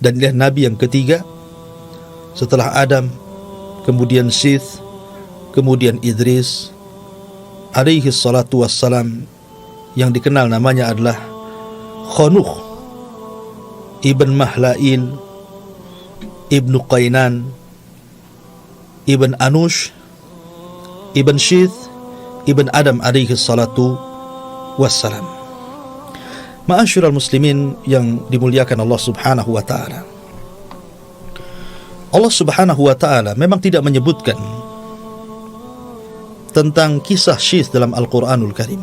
dan dia nabi yang ketiga setelah Adam, kemudian Syith, kemudian Idris alaihi salatu wassalam, yang dikenal namanya adalah Khanukh ibn Mahlail ibn Qainan ibn Anush ibn Syith ibn Adam alaihi salatu wassalam. Ma'asyiral muslimin yang dimuliakan Allah subhanahu wa ta'ala, Allah subhanahu wa ta'ala memang tidak menyebutkan tentang kisah Syith dalam Al-Quranul Karim,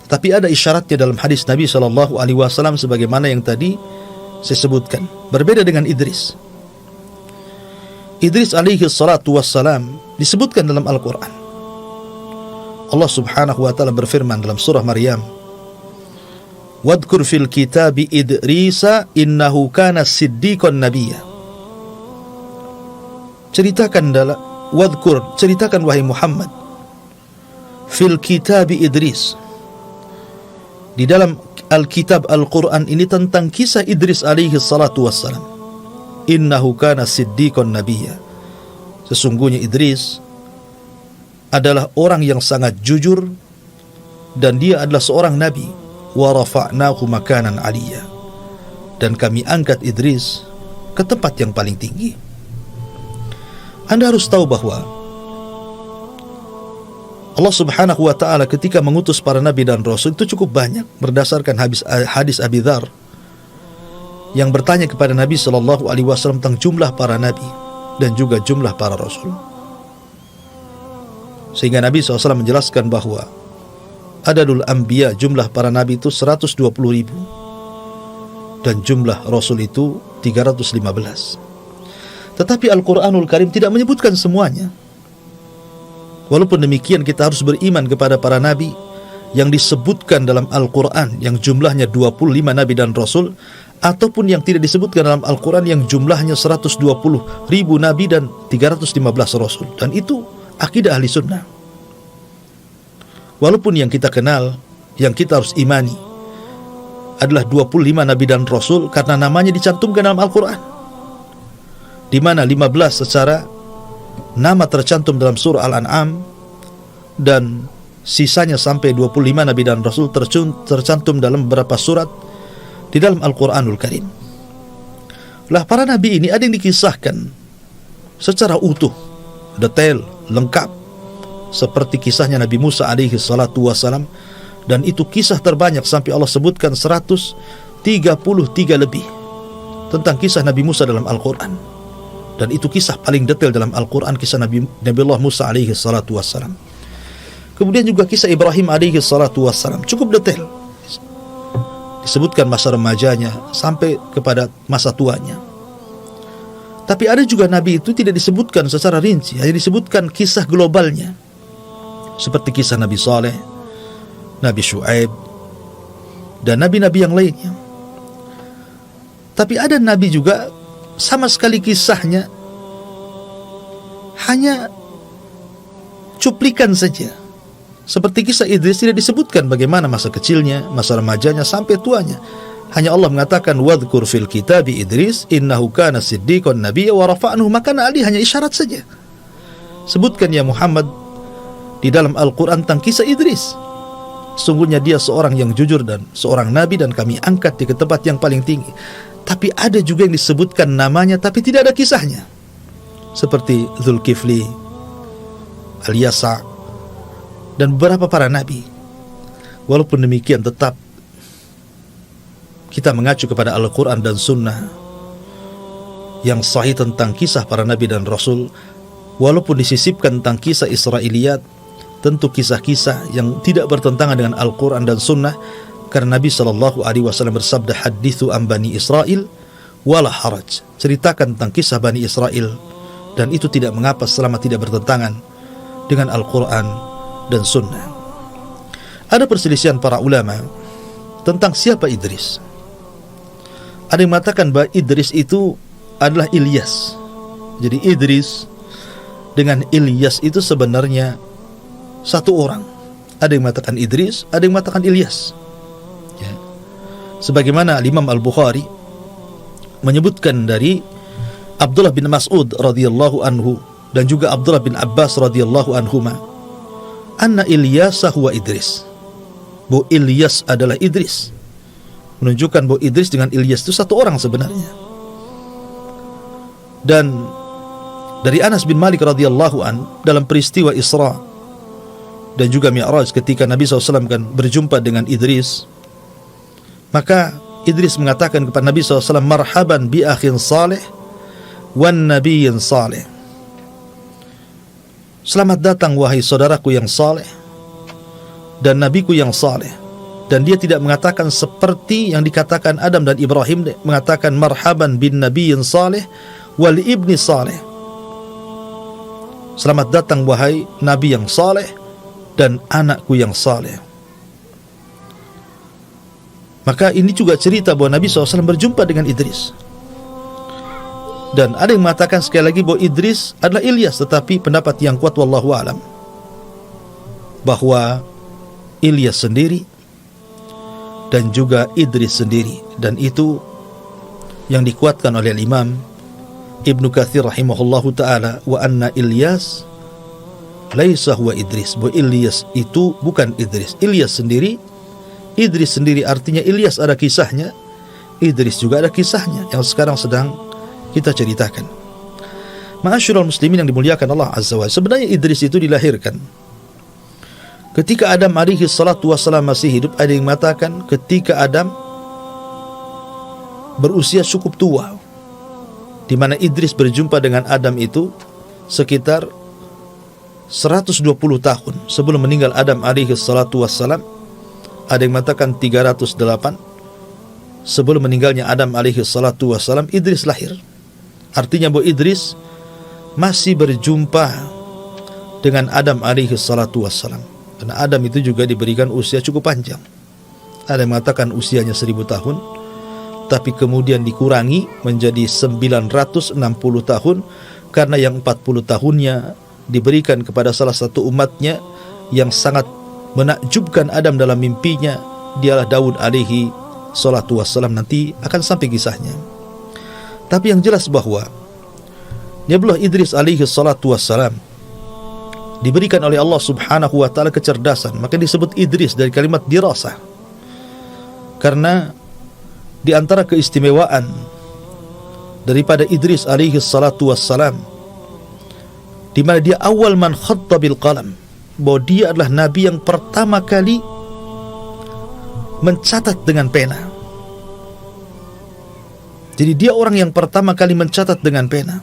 tapi ada isyaratnya dalam hadis Nabi SAW sebagaimana yang tadi saya sebutkan. Berbeda dengan Idris. Idris alaihi salatu wassalam disebutkan dalam Al-Quran. Allah subhanahu wa ta'ala berfirman dalam surah Maryam, wadkur fil kitabi Idrisa innahu kana siddiqan nabiyya. Ceritakan wahai Muhammad, fil kitabi Idris, di dalam Alkitab Al-Quran ini tentang kisah Idris alaihi salatu wassalam. Innahu kana siddiqan nabiyya. Sesungguhnya Idris adalah orang yang sangat jujur dan dia adalah seorang nabi. Wa rafa'nahu makanan aliyya, dan kami angkat Idris ke tempat yang paling tinggi. Anda harus tahu bahwa Allah subhanahu wa ta'ala ketika mengutus para nabi dan rasul itu cukup banyak, berdasarkan hadis Abi Dzar yang bertanya kepada Nabi SAW tentang jumlah para nabi dan juga jumlah para rasul, sehingga Nabi SAW menjelaskan bahwa adadul anbiya, jumlah para nabi itu 120.000 dan jumlah rasul itu 315. Tetapi Al-Quranul Karim tidak menyebutkan semuanya. Walaupun demikian kita harus beriman kepada para nabi yang disebutkan dalam Al-Quran yang jumlahnya 25 nabi dan rasul, ataupun yang tidak disebutkan dalam Al-Quran yang jumlahnya 120.000 nabi dan 315 rasul. Dan itu akidah ahli sunnah. Walaupun yang kita kenal, yang kita harus imani adalah 25 nabi dan rasul karena namanya dicantumkan dalam Al-Quran, di mana 15 secara nama tercantum dalam surah Al-An'am, dan sisanya sampai 25 nabi dan rasul tercantum dalam beberapa surat di dalam Al-Quranul Karim. Lah para nabi ini ada yang dikisahkan secara utuh, detail, lengkap, seperti kisahnya Nabi Musa alaihi salatu wassalam, dan itu kisah terbanyak sampai Allah sebutkan 133 lebih tentang kisah Nabi Musa dalam Al-Quran, dan itu kisah paling detail dalam Al-Quran, kisah Nabiullah Musa alaihi salatu wassalam. Kemudian juga kisah Ibrahim alaihi salatu wassalam cukup detail, disebutkan masa remajanya sampai kepada masa tuanya. Tapi ada juga nabi itu tidak disebutkan secara rinci, hanya disebutkan kisah globalnya, seperti kisah Nabi Saleh, Nabi Syuaib, dan nabi-nabi yang lainnya. Tapi ada nabi juga sama sekali kisahnya hanya cuplikan saja, seperti kisah Idris tidak disebutkan bagaimana masa kecilnya, masa remajanya sampai tuanya. Hanya Allah mengatakan wadhkur fil kitabi Idris innahu kana siddiqan nabiyya wa rafa'nahu makanan aliyya, hanya isyarat saja. Sebutkan ya Muhammad di dalam Al-Quran tentang kisah Idris, sungguhnya dia seorang yang jujur dan seorang nabi, dan kami angkat di tempat yang paling tinggi. Tapi ada juga yang disebutkan namanya tapi tidak ada kisahnya, seperti Zulkifli, Al-Yasa, dan beberapa para nabi. Walaupun demikian tetap kita mengacu kepada Al-Quran dan Sunnah yang sahih tentang kisah para nabi dan rasul. Walaupun disisipkan tentang kisah Israiliyat, tentu kisah-kisah yang tidak bertentangan dengan Al-Quran dan Sunnah, karena Nabi SAW bersabda, hadithu an Bani Israel wala haraj, ceritakan tentang kisah Bani Israel, dan itu tidak mengapa selama tidak bertentangan dengan Al-Quran dan Sunnah. Ada perselisihan para ulama tentang siapa Idris. Ada yang mengatakan bahwa Idris itu adalah Ilyas. Jadi Idris dengan Ilyas itu sebenarnya satu orang. Ada yang mengatakan Idris, ada yang mengatakan Ilyas, ya. Sebagaimana Imam Al-Bukhari menyebutkan dari Abdullah bin Mas'ud radhiyallahu anhu dan juga Abdullah bin Abbas radhiyallahu anhuma, anna Ilyas huwa Idris, bahwa Ilyas adalah Idris, menunjukkan bahwa Idris dengan Ilyas itu satu orang sebenarnya. Dan dari Anas bin Malik radhiyallahu an, dalam peristiwa Isra dan juga Mi'raj, ketika Nabi SAW kan berjumpa dengan Idris, maka Idris mengatakan kepada Nabi SAW, marhaban bi akhin salih wan nabiyyin salih, selamat datang wahai saudaraku yang saleh dan nabiku yang saleh. Dan dia tidak mengatakan seperti yang dikatakan Adam dan Ibrahim, mengatakan marhaban bin nabiyyin salih wal ibni salih, selamat datang wahai nabi yang saleh dan anakku yang saleh. Maka ini juga cerita bahwa Nabi SAW berjumpa dengan Idris. Dan ada yang mengatakan sekali lagi bahwa Idris adalah Ilyas, tetapi pendapat yang kuat wallahu alam bahwa Ilyas sendiri dan juga Idris sendiri, dan itu yang dikuatkan oleh Imam Ibnu Katsir rahimahullahu taala, wa anna Ilyas laisa huwa Idris, bahwa Ilyas itu bukan Idris. Ilyas sendiri, Idris sendiri, artinya Ilyas ada kisahnya, Idris juga ada kisahnya yang sekarang sedang kita ceritakan. Ma'asyiral muslimin yang dimuliakan Allah Azza wa Jalla, sebenarnya Idris itu dilahirkan ketika Adam alaihi salatu wassalam masih hidup. Ada yang mengatakan ketika Adam berusia cukup tua, di mana Idris berjumpa dengan Adam itu sekitar 120 tahun sebelum meninggal Adam alaihi salatu wassalam. Ada yang mengatakan 308 sebelum meninggalnya Adam alaihi salatu wassalam, Idris lahir. Artinya bahwa Idris masih berjumpa dengan Adam alaihi salatu wassalam, karena Adam itu juga diberikan usia cukup panjang. Ada yang mengatakan usianya 1000 tahun, tapi kemudian dikurangi menjadi 960 tahun, karena yang 40 tahunnya diberikan kepada salah satu umatnya yang sangat menakjubkan Adam dalam mimpinya, dialah Daud alaihi salatu wassalam. Nanti akan sampai kisahnya. Tapi yang jelas bahwa Nabiullah Idris alaihi salatu wassalam diberikan oleh Allah subhanahu wa ta'ala kecerdasan. Maka disebut Idris dari kalimat dirasah, karena di antara keistimewaan daripada Idris alaihi salatu wassalam, di mana dia awal man khatta bil qalam, bahwa dia adalah nabi yang pertama kali mencatat dengan pena. Jadi dia orang yang pertama kali mencatat dengan pena,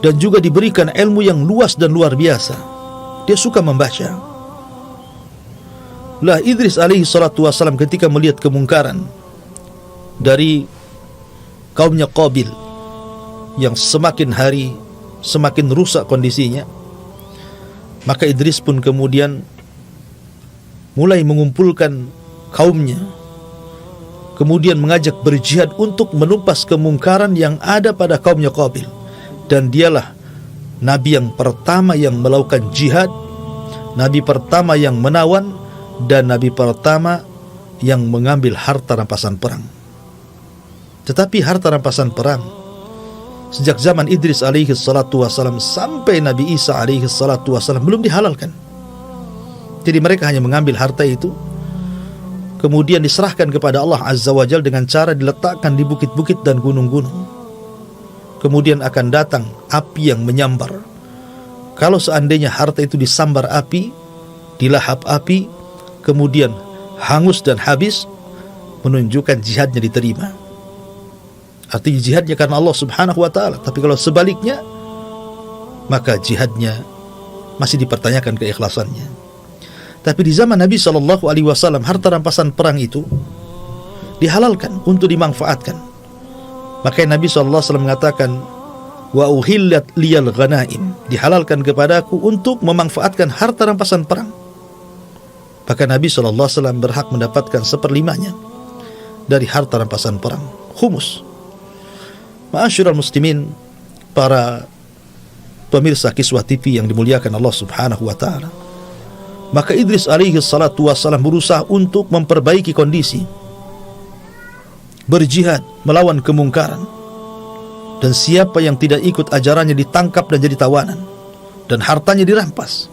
dan juga diberikan ilmu yang luas dan luar biasa. Dia suka membaca. Lah Idris alaihi salatu wassalam ketika melihat kemungkaran dari kaumnya Qabil yang semakin hari semakin rusak kondisinya, maka Idris pun kemudian mulai mengumpulkan kaumnya, kemudian mengajak berjihad untuk menumpas kemungkaran yang ada pada kaumnya Qabil. Dan dialah nabi yang pertama yang melakukan jihad, nabi pertama yang menawan, dan nabi pertama yang mengambil harta rampasan perang. Tetapi harta rampasan perang sejak zaman Idris alaihi salatu wassalam sampai Nabi Isa alaihi salatu wassalam belum dihalalkan. Jadi mereka hanya mengambil harta itu, kemudian diserahkan kepada Allah Azza wa Jalla dengan cara diletakkan di bukit-bukit dan gunung-gunung. Kemudian akan datang api yang menyambar. Kalau seandainya harta itu disambar api, dilahap api, kemudian hangus dan habis, menunjukkan jihadnya diterima. Artinya jihadnya karena Allah subhanahu wa ta'ala. Tapi kalau sebaliknya, maka jihadnya masih dipertanyakan keikhlasannya. Tapi di zaman Nabi SAW, harta rampasan perang itu dihalalkan untuk dimanfaatkan. Makanya Nabi SAW mengatakan, wa uhillat liyal ghanaim, dihalalkan kepadaku untuk memanfaatkan harta rampasan perang. Maka Nabi SAW berhak mendapatkan 1/5 dari harta rampasan perang, khumus. Ma'asyiral muslimin, para pemirsa Kiswah TV yang dimuliakan Allah subhanahu wa ta'ala, maka Idris alaihi salatu wassalam berusaha untuk memperbaiki kondisi berjihad melawan kemungkaran, dan siapa yang tidak ikut ajarannya ditangkap dan jadi tawanan, dan hartanya dirampas.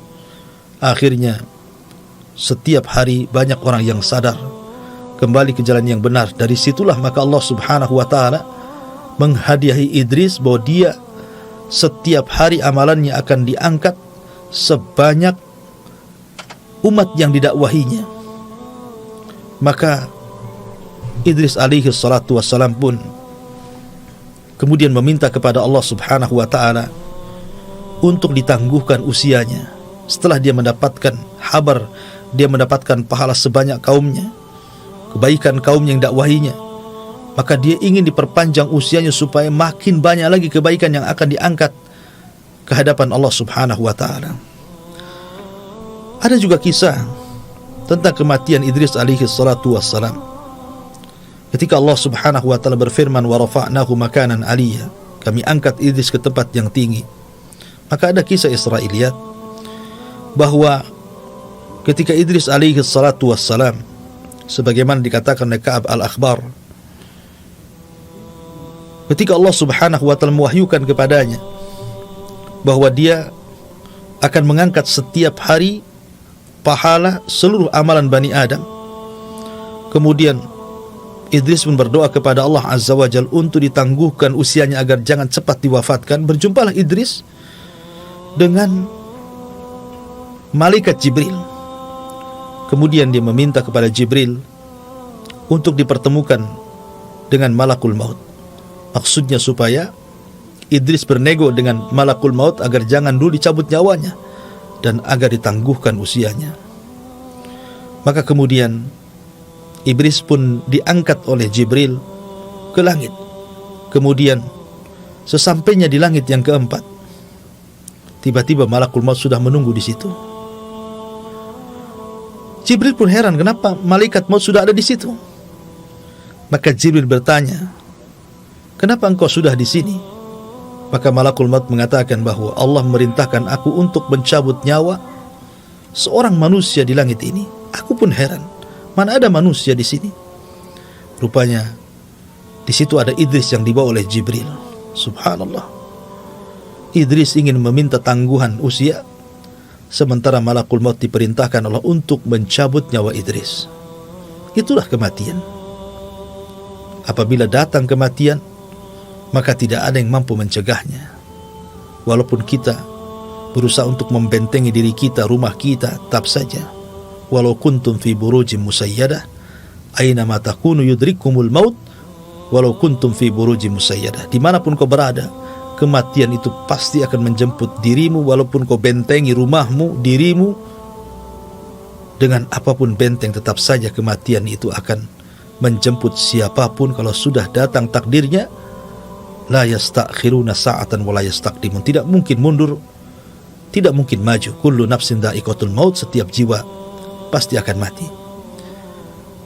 Akhirnya setiap hari banyak orang yang sadar kembali ke jalan yang benar. Dari situlah maka Allah Subhanahu wa ta'ala menghadiahi Idris bahwa dia setiap hari amalannya akan diangkat sebanyak umat yang didakwahinya. Maka Idris alaihi salatu wassalam pun kemudian meminta kepada Allah Subhanahu wa ta'ala untuk ditangguhkan usianya. Setelah dia mendapatkan kabar, dia mendapatkan pahala sebanyak kaumnya, kebaikan kaum yang dakwahinya, maka dia ingin diperpanjang usianya supaya makin banyak lagi kebaikan yang akan diangkat ke hadapan Allah Subhanahu wa ta'ala. Ada juga kisah tentang kematian Idris alaihi salatu wassalam. Ketika Allah Subhanahu wa ta'ala berfirman, wa rafa'nahu makanan aliyya, kami angkat Idris ke tempat yang tinggi. Maka ada kisah Israiliyat bahwa ketika Idris alaihi salatu wassalam, sebagaimana dikatakan oleh Ka'ab al-Akhbar, ketika Allah Subhanahu wa ta'ala mewahyukan kepadanya bahwa dia akan mengangkat setiap hari pahala seluruh amalan Bani Adam, kemudian Idris pun berdoa kepada Allah Azza wa Jal untuk ditangguhkan usianya agar jangan cepat diwafatkan. Berjumpalah Idris dengan malaikat Jibril. Kemudian dia meminta kepada Jibril untuk dipertemukan dengan malakul maut. Maksudnya supaya Idris bernego dengan malakul maut agar jangan dulu dicabut nyawanya dan agar ditangguhkan usianya. Maka kemudian Iblis pun diangkat oleh Jibril ke langit. Kemudian sesampainya di langit yang keempat, tiba-tiba malakul maut sudah menunggu di situ. Jibril pun heran, kenapa malaikat maut sudah ada di situ? Maka Jibril bertanya, kenapa engkau sudah di sini? Maka malakul maut mengatakan bahwa Allah memerintahkan aku untuk mencabut nyawa seorang manusia di langit ini. Aku pun heran, mana ada manusia di sini? Rupanya di situ ada Idris yang dibawa oleh Jibril. Subhanallah. Idris ingin meminta tangguhan usia, sementara malakul maut diperintahkan Allah untuk mencabut nyawa Idris. Itulah kematian. Apabila datang kematian, maka tidak ada yang mampu mencegahnya. Walaupun kita berusaha untuk membentengi diri kita, rumah kita, tetap saja walau kuntum fi burujim musayyadah aina ma takunu yudrikumul maut walau kuntum fi burujim musayyadah. Dimanapun kau berada, kematian itu pasti akan menjemput dirimu. Walaupun kau bentengi rumahmu, dirimu dengan apapun benteng, tetap saja kematian itu akan menjemput siapapun. Kalau sudah datang takdirnya, la yastakhiruna sa'atan wa la yastaqdimun, tidak mungkin mundur, tidak mungkin maju. Kullu nafsin dha'iqatul maut, setiap jiwa pasti akan mati.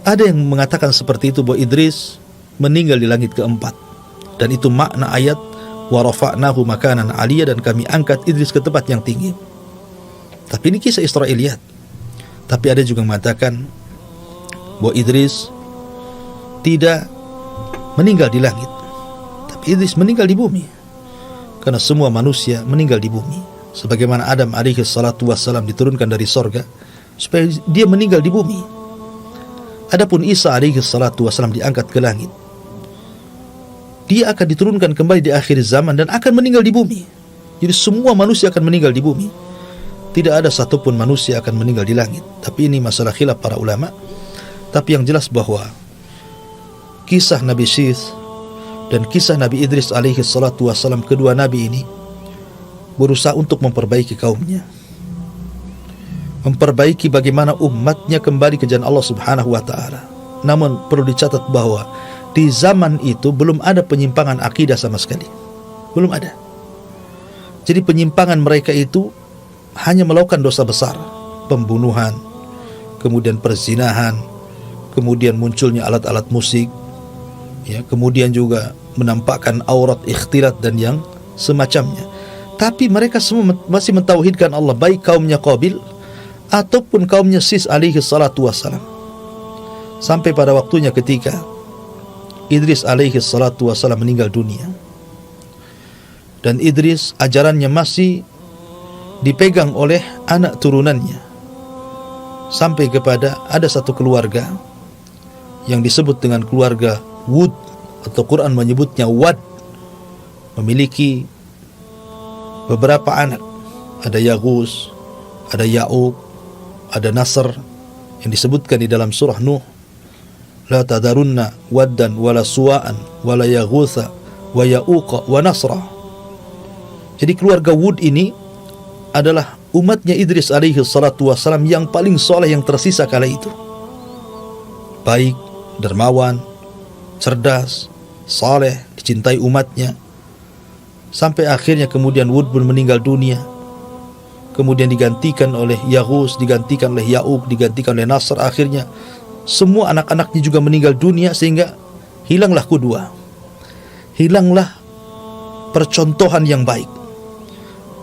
Ada yang mengatakan seperti itu, bahwa Idris meninggal di langit keempat, dan itu makna ayat wa rafa'nahu makanan aliyya, dan kami angkat Idris ke tempat yang tinggi. Tapi ini kisah Israiliyat. Tapi ada juga yang mengatakan bahwa Idris tidak meninggal di langit, tapi Idris meninggal di bumi, karena semua manusia meninggal di bumi. Sebagaimana Adam alaihi salatu wassalam diturunkan dari sorga supaya dia meninggal di bumi. Adapun Isa alaihi salatu wassalam diangkat ke langit, dia akan diturunkan kembali di akhir zaman dan akan meninggal di bumi. Jadi semua manusia akan meninggal di bumi. Tidak ada satupun manusia akan meninggal di langit. Tapi ini masalah khilaf para ulama. Tapi yang jelas bahwa kisah Nabi Syith dan kisah Nabi Idris alaihi salatu wassalam, kedua nabi ini berusaha untuk memperbaiki kaumnya, memperbaiki bagaimana umatnya kembali ke jalan Allah Subhanahu wa ta'ala. Namun perlu dicatat bahwa di zaman itu belum ada penyimpangan akidah sama sekali. Belum ada. Jadi penyimpangan mereka itu hanya melakukan dosa besar, pembunuhan, kemudian perzinahan, kemudian munculnya alat-alat musik, ya, kemudian juga menampakkan aurat, ikhtilat dan yang semacamnya. Tapi mereka semua masih mentauhidkan Allah, baik kaumnya Qabil ataupun kaumnya Sis alaihi salatu wassalam. Sampai pada waktunya ketika Idris alaihi salatu wassalam meninggal dunia. Dan Idris ajarannya masih dipegang oleh anak turunannya, sampai kepada ada satu keluarga yang disebut dengan keluarga Wud, atau Quran menyebutnya Wad, memiliki beberapa anak. Ada Yaghus, ada Ya'uq, ada Nasr, yang disebutkan di dalam surah Nuh, la tadarunna waddan wala suwa'an wala yaghutha wa ya'uqa wa nasra. Jadi keluarga Wud ini adalah umatnya Idris alaihi salatu wassalam yang paling soleh yang tersisa kala itu. Baik, dermawan, cerdas, saleh, dicintai umatnya. Sampai akhirnya kemudian Wud pun meninggal dunia. Kemudian digantikan oleh Yaghus, digantikan oleh Ya'uq, digantikan oleh Nasr. Akhirnya semua anak-anaknya juga meninggal dunia, sehingga hilanglah qudwah, hilanglah percontohan yang baik.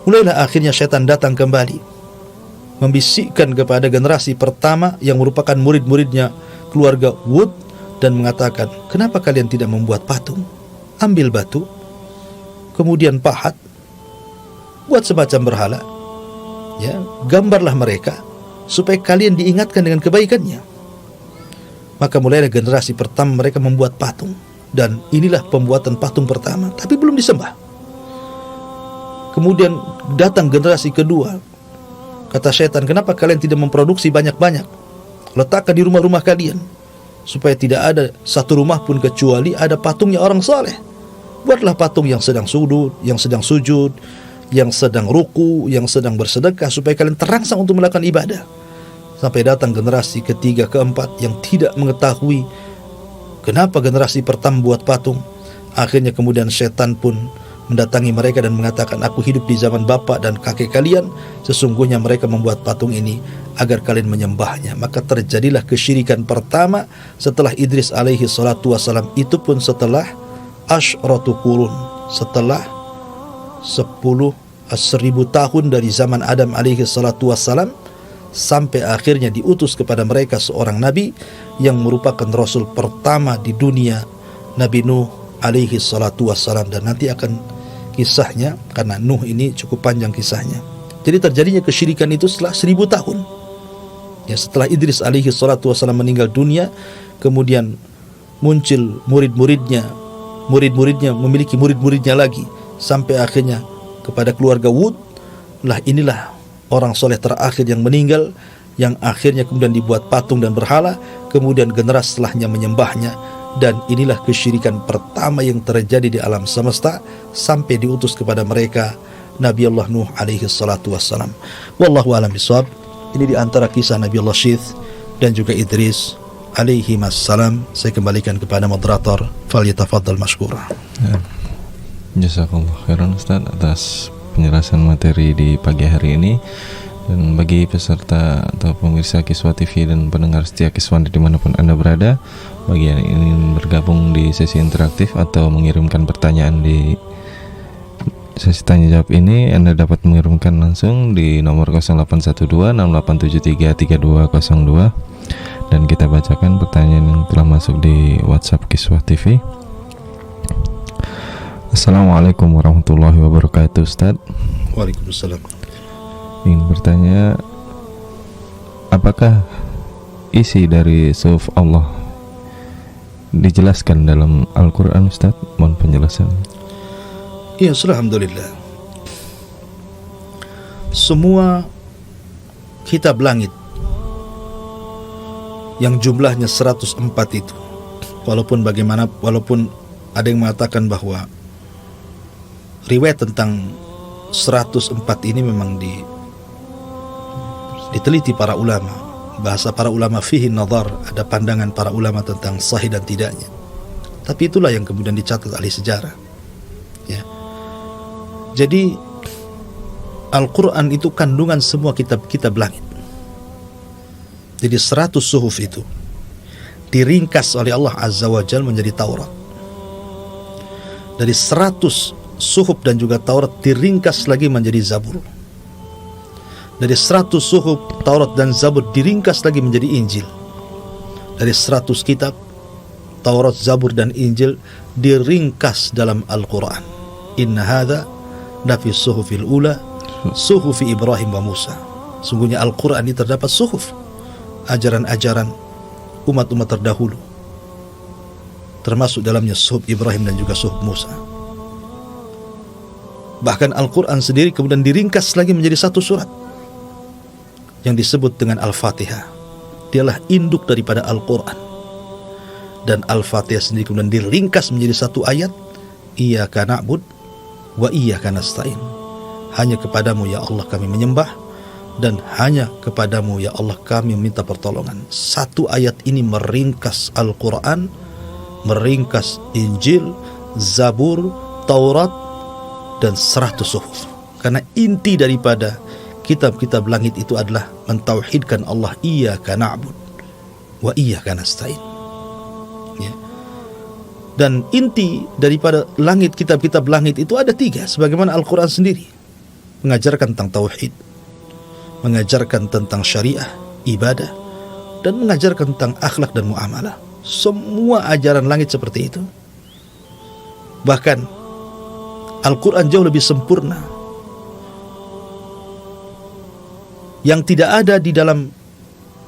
Mulailah akhirnya syaitan datang kembali, membisikkan kepada generasi pertama yang merupakan murid-muridnya keluarga Wud, dan mengatakan, kenapa kalian tidak membuat patung? Ambil batu, kemudian pahat, buat semacam berhala, ya, gambarlah mereka supaya kalian diingatkan dengan kebaikannya. Maka mulailah generasi pertama mereka membuat patung, dan inilah pembuatan patung pertama, tapi belum disembah. Kemudian datang generasi kedua. Kata syaitan, kenapa kalian tidak memproduksi banyak-banyak? Letakkan di rumah-rumah kalian, supaya tidak ada satu rumah pun kecuali ada patungnya orang saleh. Buatlah patung yang sedang sujud, yang sedang sujud, yang sedang ruku, yang sedang bersedekah, supaya kalian terangsang untuk melakukan ibadah. Sampai datang generasi ketiga, keempat yang tidak mengetahui kenapa generasi pertama buat patung. Akhirnya kemudian setan pun mendatangi mereka dan mengatakan, aku hidup di zaman bapak dan kakek kalian, sesungguhnya mereka membuat patung ini agar kalian menyembahnya. Maka terjadilah kesyirikan pertama setelah Idris alaihi salatu wassalam, itu pun setelah asyratu qurun, setelah 10.000 tahun dari zaman Adam alaihi salatu wassalam, sampai akhirnya diutus kepada mereka seorang nabi yang merupakan rasul pertama di dunia, Nabi Nuh alaihi salatu wassalam. Dan nanti akan kisahnya, karena Nuh ini cukup panjang kisahnya. Jadi terjadinya kesyirikan itu setelah 1000 tahun. Ya, setelah Idris alaihi salatu wassalam meninggal dunia, kemudian muncul murid-muridnya memiliki murid-muridnya lagi, sampai akhirnya kepada keluarga Wud lah, inilah orang soleh terakhir yang meninggal, yang akhirnya kemudian dibuat patung dan berhala, kemudian generasi setelahnya menyembahnya. Dan inilah kesyirikan pertama yang terjadi di alam semesta, sampai diutus kepada mereka Nabi Allah Nuh alaihi salatu wassalam. Wallahu a'lam bishawab. Ini di antara kisah Nabi Allah Syith dan juga Idris alaihi wassalam. Saya kembalikan kepada moderator, falyatafaddal mashkura. Jazakallah khairan Ustaz atas penjelasan materi di pagi hari ini. Dan bagi peserta atau pemirsa Kiswah TV dan pendengar setia Kiswah dimanapun Anda berada, bagi yang ingin bergabung di sesi interaktif atau mengirimkan pertanyaan di sesi tanya jawab ini, Anda dapat mengirimkan langsung di nomor 081268733202, dan kita bacakan pertanyaan yang telah masuk di WhatsApp Kiswah TV. Assalamualaikum warahmatullahi wabarakatuh Ustaz. Waalaikumsalam. Ingin bertanya, apakah isi dari suhuf Allah dijelaskan dalam Al-Quran Ustaz? Mohon penjelasan. Ya, alhamdulillah. Semua kitab langit yang jumlahnya 104 itu, walaupun ada yang mengatakan bahwa riwayat tentang 104 ini memang diteliti para ulama, bahasa para ulama fihi nazar, ada pandangan para ulama tentang sahih dan tidaknya. Tapi itulah yang kemudian dicatat ahli sejarah. Ya. Jadi Al-Quran itu kandungan semua kitab-kitab langit. Jadi 100 suhuf itu diringkas oleh Allah Azza wa Jalla menjadi Taurat. Dari 100 suhuf dan juga Taurat diringkas lagi menjadi Zabur. Dari 100 suhuf Taurat dan Zabur diringkas lagi menjadi Injil. Dari 100 kitab Taurat, Zabur dan Injil diringkas dalam Al-Quran. Inna hadza lafi suhufil ula suhufi Ibrahim wa Musa. Sungguhnya Al-Quran ini terdapat suhuf, ajaran-ajaran umat-umat terdahulu, termasuk dalamnya suhuf Ibrahim dan juga suhuf Musa. Bahkan Al-Quran sendiri kemudian diringkas lagi menjadi satu surat yang disebut dengan Al-Fatihah. Dialah induk daripada Al-Quran. Dan Al-Fatihah sendiri kemudian diringkas menjadi satu ayat, Iyyaka na'bud wa iyyaka nasta'in. Hanya kepadamu ya Allah kami menyembah, dan hanya kepadamu ya Allah kami meminta pertolongan. Satu ayat ini meringkas Al-Quran, meringkas Injil, Zabur, Taurat, dan 100 suhuf. Karena inti daripada kitab-kitab langit itu adalah mentauhidkan Allah, Iyyaka na'bud wa iyyaka nasta'in. Ya. Dan inti daripada langit, kitab-kitab langit itu ada 3, sebagaimana Al-Quran sendiri mengajarkan tentang tauhid, mengajarkan tentang syariah, ibadah, dan mengajarkan tentang akhlak dan muamalah. Semua ajaran langit seperti itu. Bahkan Al-Quran jauh lebih sempurna. Yang tidak ada di dalam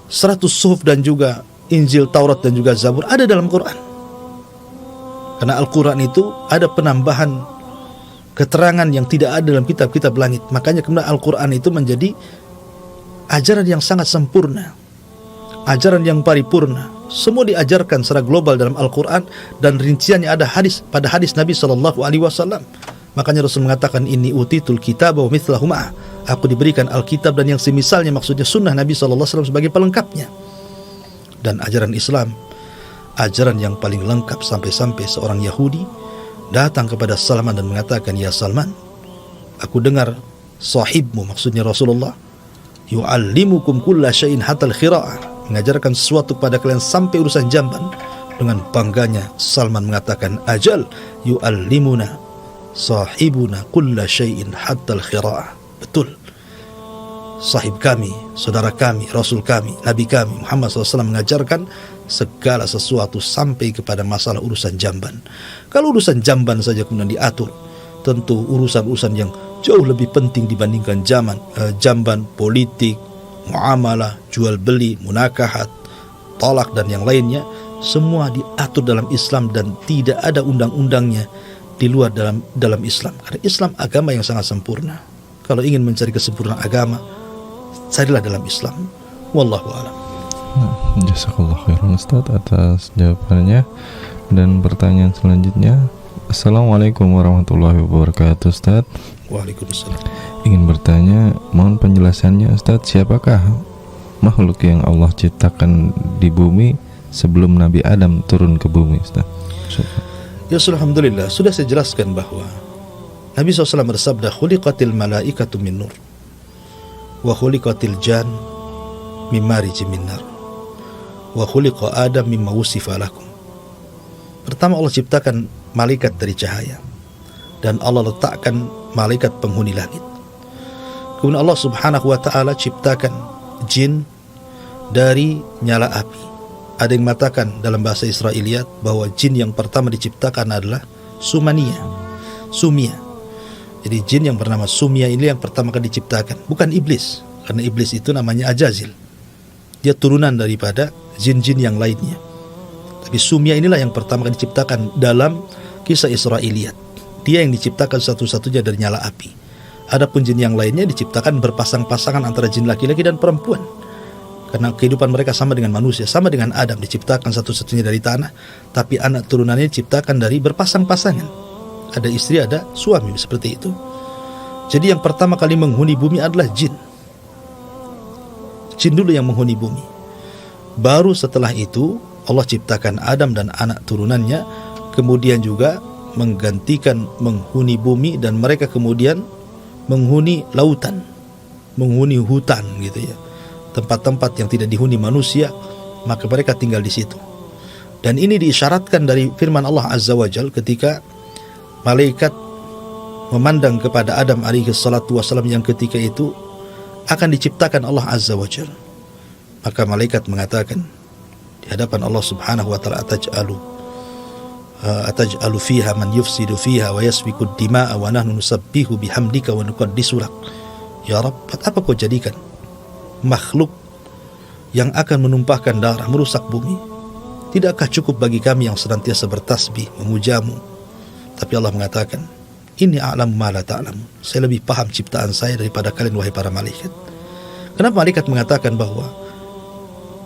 100 suhuf dan juga Injil, Taurat dan juga Zabur ada dalam Quran. Karena Al-Quran itu ada penambahan keterangan yang tidak ada dalam kitab-kitab langit. Makanya kemudian Al-Quran itu menjadi ajaran yang sangat sempurna, ajaran yang paripurna. Semua diajarkan secara global dalam Al-Quran, dan rinciannya ada pada hadis Nabi SAW. Makanya Rasul mengatakan, Inni utitul kitab wa mithlahu ma'ah. Aku diberikan Alkitab dan yang semisalnya, maksudnya sunnah Nabi SAW sebagai pelengkapnya. Dan ajaran Islam, ajaran yang paling lengkap, sampai-sampai seorang Yahudi datang kepada Salman dan mengatakan, Ya Salman, aku dengar sahibmu, maksudnya Rasulullah, yu'allimukum kulla syai'in hatal khira'ah, mengajarkan sesuatu kepada kalian sampai urusan jamban. Dengan bangganya Salman mengatakan, Ajal yu'allimuna sahibuna kulla syai'in hatal khira'ah. Betul, sahib kami, saudara kami, Rasul kami, Nabi kami Muhammad SAW mengajarkan segala sesuatu sampai kepada masalah urusan jamban. Kalau urusan jamban saja kemudian diatur, tentu urusan-urusan yang jauh lebih penting dibandingkan jamban, politik, muamalah, jual beli, munakahat, talak dan yang lainnya, semua diatur dalam Islam dan tidak ada undang-undangnya di luar dalam Islam. Karena Islam agama yang sangat sempurna. Kalau ingin mencari kesempurnaan agama, carilah dalam Islam. Wallahu a'lam. Jazakallah khairan Ustaz atas jawabannya. Dan pertanyaan selanjutnya, Assalamualaikum warahmatullahi wabarakatuh Ustaz. Waalaikumsalam. Ingin bertanya, mohon penjelasannya Ustaz, siapakah makhluk yang Allah ciptakan di bumi sebelum Nabi Adam turun ke bumi Ustaz? Ya, alhamdulillah, sudah saya jelaskan bahwa Nabi SAW bersabda, khuliqatil malaikatu min nur wa khuliqatil jan min marij min nar wa khuliqa Adam mimma wusifa lakum. Pertama, Allah ciptakan malaikat dari cahaya, dan Allah letakkan malaikat penghuni langit. Kemudian Allah Subhanahu wa ta'ala ciptakan jin dari nyala api. Ada yang mengatakan dalam bahasa Israiliyat bahwa jin yang pertama diciptakan adalah Sumia. Jadi jin yang bernama Sumia ini yang pertama kali diciptakan, bukan iblis, karena iblis itu namanya Ajazil. Dia turunan daripada jin-jin yang lainnya. Tapi Sumia inilah yang pertama kali diciptakan dalam kisah Israiliyat. Dia yang diciptakan satu-satunya dari nyala api. Adapun jin yang lainnya diciptakan berpasang-pasangan antara jin laki-laki dan perempuan. Karena kehidupan mereka sama dengan manusia, sama dengan Adam, diciptakan satu-satunya dari tanah, tapi anak turunannya diciptakan dari berpasang-pasangan. Ada istri, ada suami, seperti itu. Jadi yang pertama kali menghuni bumi adalah jin. Jin dulu yang menghuni bumi. Baru setelah itu Allah ciptakan Adam dan anak turunannya, kemudian juga menggantikan menghuni bumi, dan mereka kemudian menghuni lautan, menghuni hutan gitu ya. Tempat-tempat yang tidak dihuni manusia, maka mereka tinggal di situ. Dan ini diisyaratkan dari firman Allah Azza wa Jalla ketika malaikat memandang kepada Adam alaihi salatu wassalam yang ketika itu akan diciptakan Allah Azza wa Jalla. Maka malaikat mengatakan di hadapan Allah Subhanahu wa ta'ala, ataj'alu ataj'alu fiha man yufsidu fiha wa yasfiku dima'a wa nahnu nusabbihu bihamdika wa nuqaddisu lak. Ya Rabb, apa kau jadikan makhluk yang akan menumpahkan darah, merusak bumi? Tidakkah cukup bagi kami yang senantiasa bertasbih, memujamu? Tapi Allah mengatakan, inni a'lamu ma la ta'lamun. Saya lebih paham ciptaan saya daripada kalian, wahai para malaikat. Kenapa malaikat mengatakan bahwa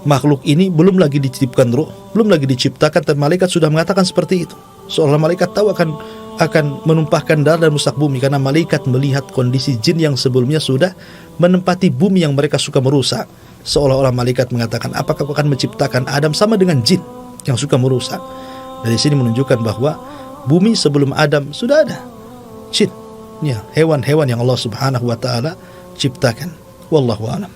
makhluk ini belum lagi diciptakan roh, belum lagi diciptakan, tapi malaikat sudah mengatakan seperti itu. Seolah malaikat tahu akan menumpahkan darah dan merusak bumi, karena malaikat melihat kondisi jin yang sebelumnya sudah menempati bumi yang mereka suka merusak. Seolah-olah malaikat mengatakan, apakah kau akan menciptakan Adam sama dengan jin yang suka merusak? Dari sini menunjukkan bahwa bumi sebelum Adam sudah ada jin, ya, hewan-hewan yang Allah Subhanahu wa taala ciptakan. Wallahu a'lam.